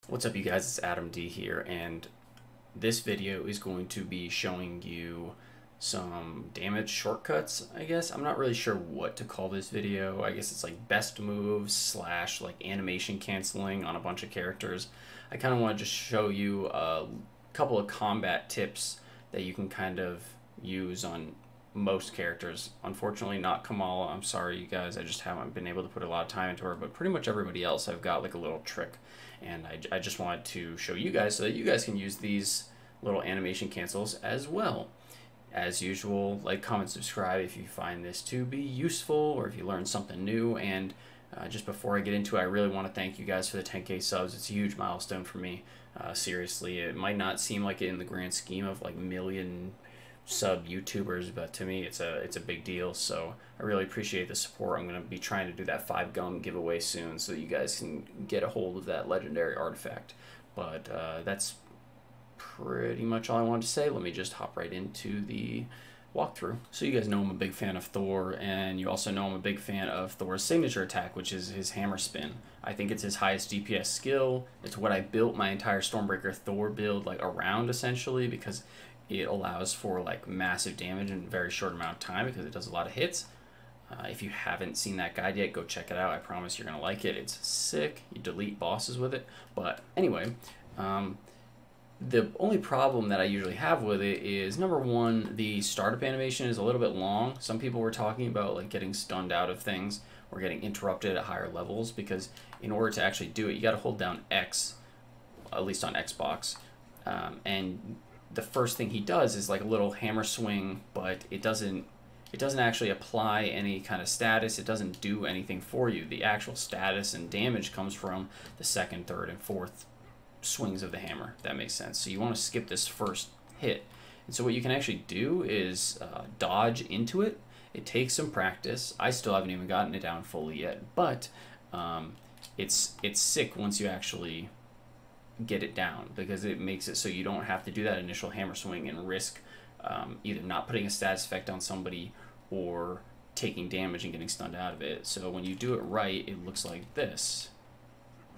What's up, you guys? It's Adam D here, and this video is going to be showing you some damage shortcuts, I guess. I'm not really sure what to call this video. I guess it's like best moves slash like animation canceling on a bunch of characters. I kind of want to just show you a couple of combat tips that you can kind of use on most characters. Unfortunately, not Kamala. I'm sorry, you guys. I just haven't been able to put a lot of time into her, but pretty much everybody else I've got like a little trick. And I just wanted to show you guys so that you guys can use these little animation cancels as well. As usual, like, comment, subscribe if you find this to be useful or if you learned something new. And just before I get into it, I really want to thank you guys for the 10K subs. It's a huge milestone for me. Seriously, it might not seem like it in the grand scheme of like million sub YouTubers, but to me it's a big deal. So I really appreciate the support. I'm going to be trying to do that 5 gum giveaway soon so that you guys can get a hold of that legendary artifact. But that's pretty much all I wanted to say. Let me just hop right into the walkthrough. So you guys know I'm a big fan of Thor, and you also know I'm a big fan of Thor's signature attack, which is his hammer spin. I think it's his highest DPS skill. It's what I built my entire Stormbreaker Thor build like around, essentially, because it allows for like massive damage in a very short amount of time because it does a lot of hits. If you haven't seen that guide yet, go check it out. I promise you're gonna like it. It's sick. You delete bosses with it. But anyway, the only problem that I usually have with it is, number one, the startup animation is a little bit long. Some people were talking about like getting stunned out of things or getting interrupted at higher levels, because in order to actually do it, you got to hold down X, at least on Xbox, and the first thing he does is like a little hammer swing, but it doesn't actually apply any kind of status. It doesn't do anything for you. The actual status and damage comes from the second, third, and fourth swings of the hammer, if that makes sense. So you want to skip this first hit. And so what you can actually do is dodge into it. It takes some practice. I still haven't even gotten it down fully yet, but it's sick once you actually get it down, because it makes it so you don't have to do that initial hammer swing and risk either not putting a status effect on somebody or taking damage and getting stunned out of it. So when you do it right, it looks like this,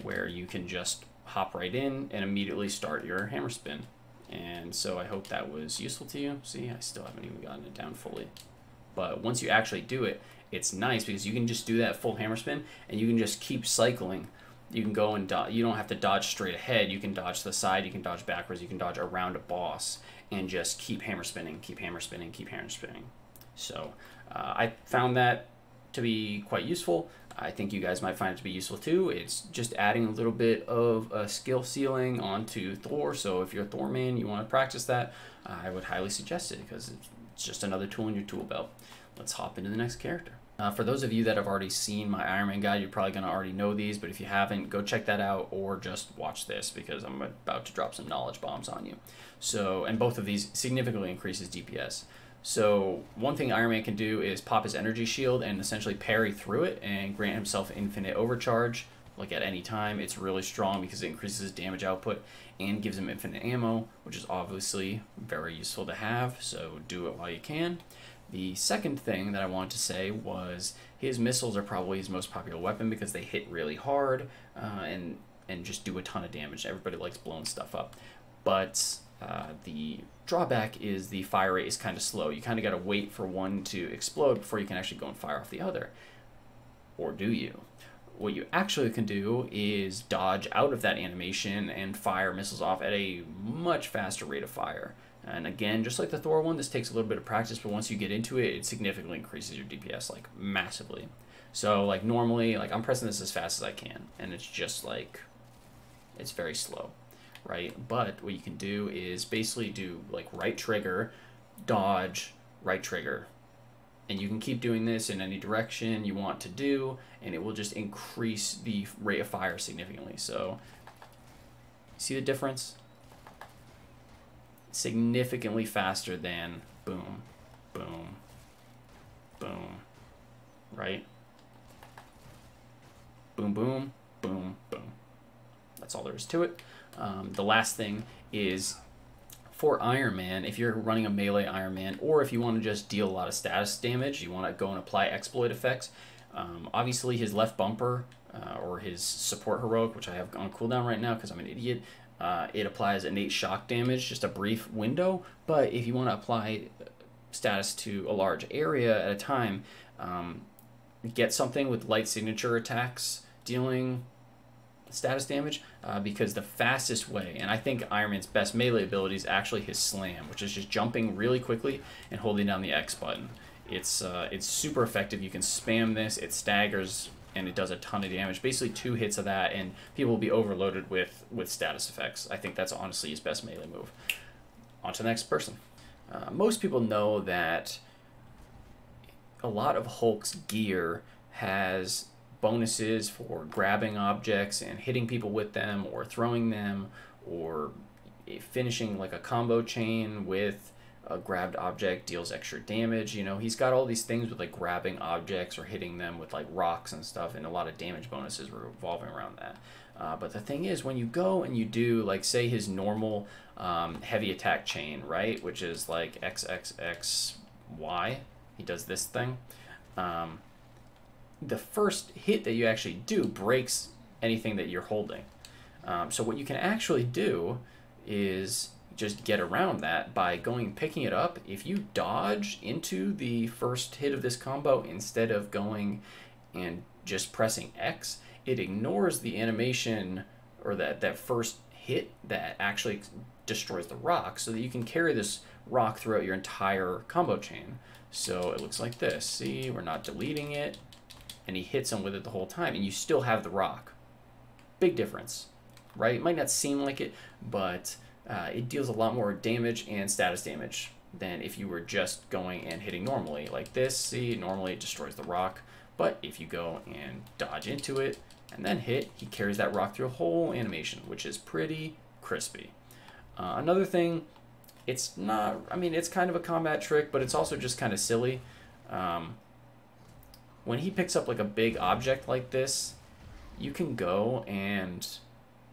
where you can just hop right in and immediately start your hammer spin. And so I hope that was useful to you. See, I still haven't even gotten it down fully. But once you actually do it, it's nice because you can just do that full hammer spin and you can just keep cycling. You can go and dodge. You don't have to dodge straight ahead. You can dodge to the side, you can dodge backwards, you can dodge around a boss, and just keep hammer spinning, keep hammer spinning, keep hammer spinning. So I found that to be quite useful. I think you guys might find it to be useful too. It's just adding a little bit of a skill ceiling onto Thor. So if you're a Thor man, you want to practice that, I would highly suggest it, because it's just another tool in your tool belt. Let's hop into the next character. For those of you that have already seen my Iron Man guide, you're probably going to already know these, but if you haven't, go check that out or just watch this, because I'm about to drop some knowledge bombs on you. So, and both of these significantly increases DPS. So one thing Iron Man can do is pop his energy shield and essentially parry through it and grant himself infinite overcharge, like at any time. It's really strong because it increases his damage output and gives him infinite ammo, which is obviously very useful to have, so do it while you can. The second thing that I wanted to say was his missiles are probably his most popular weapon because they hit really hard and just do a ton of damage. Everybody likes blowing stuff up. But the drawback is the fire rate is kind of slow. You kind of got to wait for one to explode before you can actually go and fire off the other. Or do you? What you actually can do is dodge out of that animation and fire missiles off at a much faster rate of fire. And again, just like the Thor one, this takes a little bit of practice, but once you get into it, it significantly increases your DPS, like massively. So like normally, like I'm pressing this as fast as I can, and it's just like, it's very slow, right? But what you can do is basically do like right trigger, dodge, right trigger. And you can keep doing this in any direction you want to do, and it will just increase the rate of fire significantly. So, see the difference? Significantly faster than boom, boom, boom, right? Boom, boom, boom, boom. That's all there is to it. The last thing is, for Iron Man, if you're running a melee Iron Man, or if you want to just deal a lot of status damage, you want to go and apply exploit effects, Obviously, his left bumper or his support heroic, which I have on cooldown right now because I'm an idiot, it applies innate shock damage, just a brief window. But if you want to apply status to a large area at a time, get something with light signature attacks dealing status damage, because the fastest way, and I think Iron Man's best melee ability is actually his slam, which is just jumping really quickly and holding down the X button. It's super effective. You can spam this, it staggers, and it does a ton of damage. Basically 2 hits of that, and people will be overloaded with status effects. I think that's honestly his best melee move. On to the next person. Most people know that a lot of Hulk's gear has bonuses for grabbing objects and hitting people with them, or throwing them, or finishing like a combo chain with a grabbed object deals extra damage. You know, he's got all these things with like grabbing objects or hitting them with like rocks and stuff, and a lot of damage bonuses revolving around that. But the thing is, when you go and you do, like, say his normal heavy attack chain, right, which is like XXXY, he does this thing. The first hit that you actually do breaks anything that you're holding. So what you can actually do is just get around that by picking it up. If you dodge into the first hit of this combo instead of going and just pressing X, it ignores the animation or that first hit that actually destroys the rock, so that you can carry this rock throughout your entire combo chain. So it looks like this. See, we're not deleting it, and he hits him with it the whole time, and you still have the rock. Big difference, right? It might not seem like it, but it deals a lot more damage and status damage than if you were just going and hitting normally. Like this, see, normally it destroys the rock, but if you go and dodge into it and then hit, he carries that rock through a whole animation, which is pretty crispy. Another thing, it's not, I mean, it's kind of a combat trick, but it's also just kind of silly. When he picks up like a big object like this, you can go and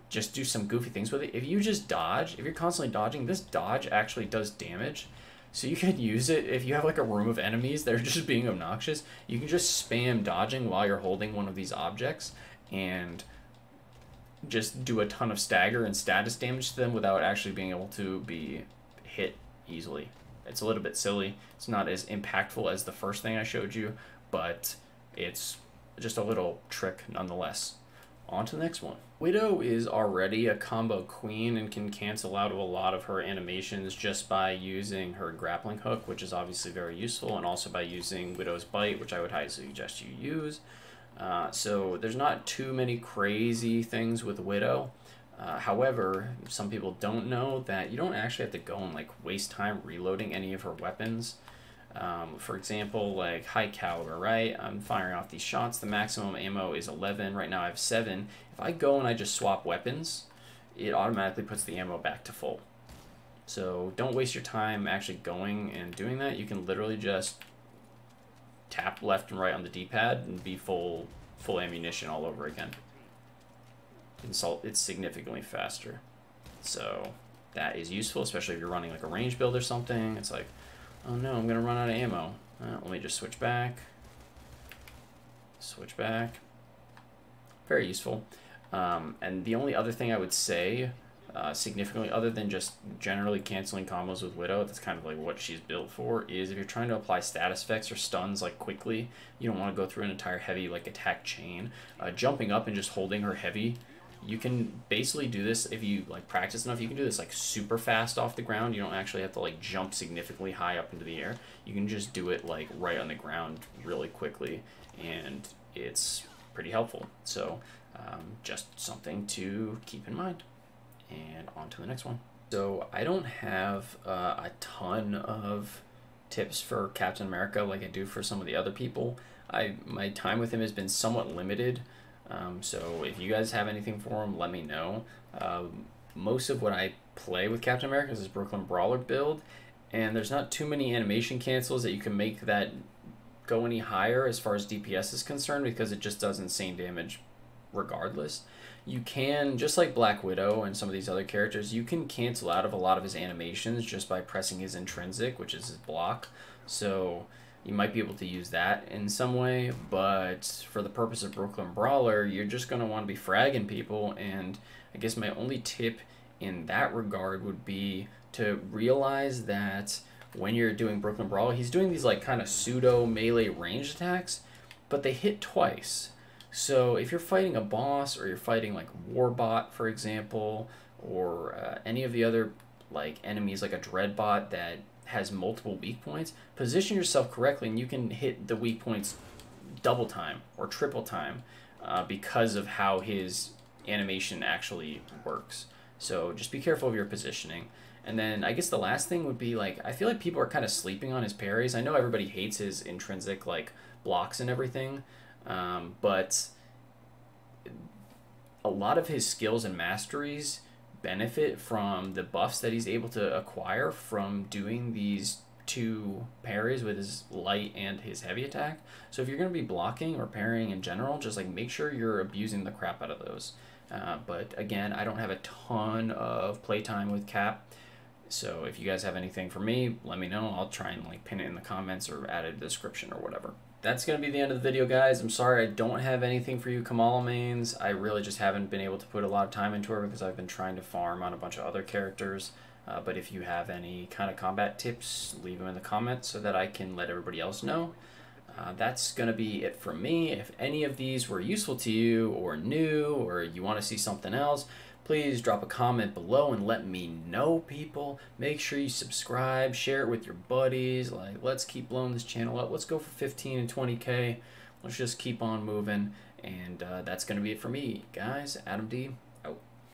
just do some goofy things with it. If you just dodge, if you're constantly dodging, this dodge actually does damage. So you can use it if you have like a room of enemies that are just being obnoxious. You can just spam dodging while you're holding one of these objects and just do a ton of stagger and status damage to them without actually being able to be hit easily. It's a little bit silly. It's not as impactful as the first thing I showed you, but it's just a little trick nonetheless. On to the next one. Widow is already a combo queen and can cancel out a lot of her animations just by using her grappling hook, which is obviously very useful, and also by using Widow's Bite, which I would highly suggest you use. So there's not too many crazy things with Widow. However, some people don't know that you don't actually have to go and like waste time reloading any of her weapons. For example, like high caliber, right? I'm firing off these shots. The maximum ammo is 11. Right now I have 7. If I go and I just swap weapons, it automatically puts the ammo back to full. So don't waste your time actually going and doing that. You can literally just tap left and right on the D-pad and be full ammunition all over again. It's significantly faster. So that is useful, especially if you're running like a range build or something. It's like, oh no, I'm gonna run out of ammo. Let me just switch back. Switch back. Very useful. And the only other thing I would say, significantly, other than just generally canceling combos with Widow, that's kind of like what she's built for, is if you're trying to apply status effects or stuns like quickly, you don't want to go through an entire heavy like attack chain. Jumping up and just holding her heavy, you can basically do this if you like practice enough. You can do this like super fast off the ground. You don't actually have to like jump significantly high up into the air. You can just do it like right on the ground really quickly, and it's pretty helpful. So just something to keep in mind. And on to the next one. So I don't have a ton of tips for Captain America like I do for some of the other people. My time with him has been somewhat limited. So if you guys have anything for him, let me know. Most of what I play with Captain America is his Brooklyn Brawler build, and there's not too many animation cancels that you can make that go any higher as far as DPS is concerned, because it just does insane damage regardless. You can, just like Black Widow and some of these other characters, you can cancel out of a lot of his animations just by pressing his intrinsic, which is his block. So you might be able to use that in some way, but for the purpose of Brooklyn Brawler, you're just going to want to be fragging people, and I guess my only tip in that regard would be to realize that when you're doing Brooklyn Brawler, he's doing these like kind of pseudo melee ranged attacks, but they hit twice. So if you're fighting a boss, or you're fighting like Warbot, for example, or any of the other like enemies like a Dreadbot that has multiple weak points, position yourself correctly and you can hit the weak points double time or triple time because of how his animation actually works. So just be careful of your positioning. And then I guess the last thing would be like, I feel like people are kind of sleeping on his parries. I know everybody hates his intrinsic like blocks and everything, but a lot of his skills and masteries benefit from the buffs that he's able to acquire from doing these two parries with his light and his heavy attack. So if you're going to be blocking or parrying in general, just like make sure you're abusing the crap out of those. But again, I don't have a ton of playtime with Cap, so if you guys have anything for me, let me know. I'll try and like pin it in the comments or add a description or whatever. That's going to be the end of the video, guys. I'm sorry I don't have anything for you Kamala mains. I really just haven't been able to put a lot of time into her because I've been trying to farm on a bunch of other characters. But if you have any kind of combat tips, leave them in the comments so that I can let everybody else know. That's going to be it from me. If any of these were useful to you or new, or you want to see something else, please drop a comment below and let me know, people. Make sure you subscribe, share it with your buddies. Like, let's keep blowing this channel up. Let's go for 15 and 20K. Let's just keep on moving. And that's going to be it for me, guys. Adam D,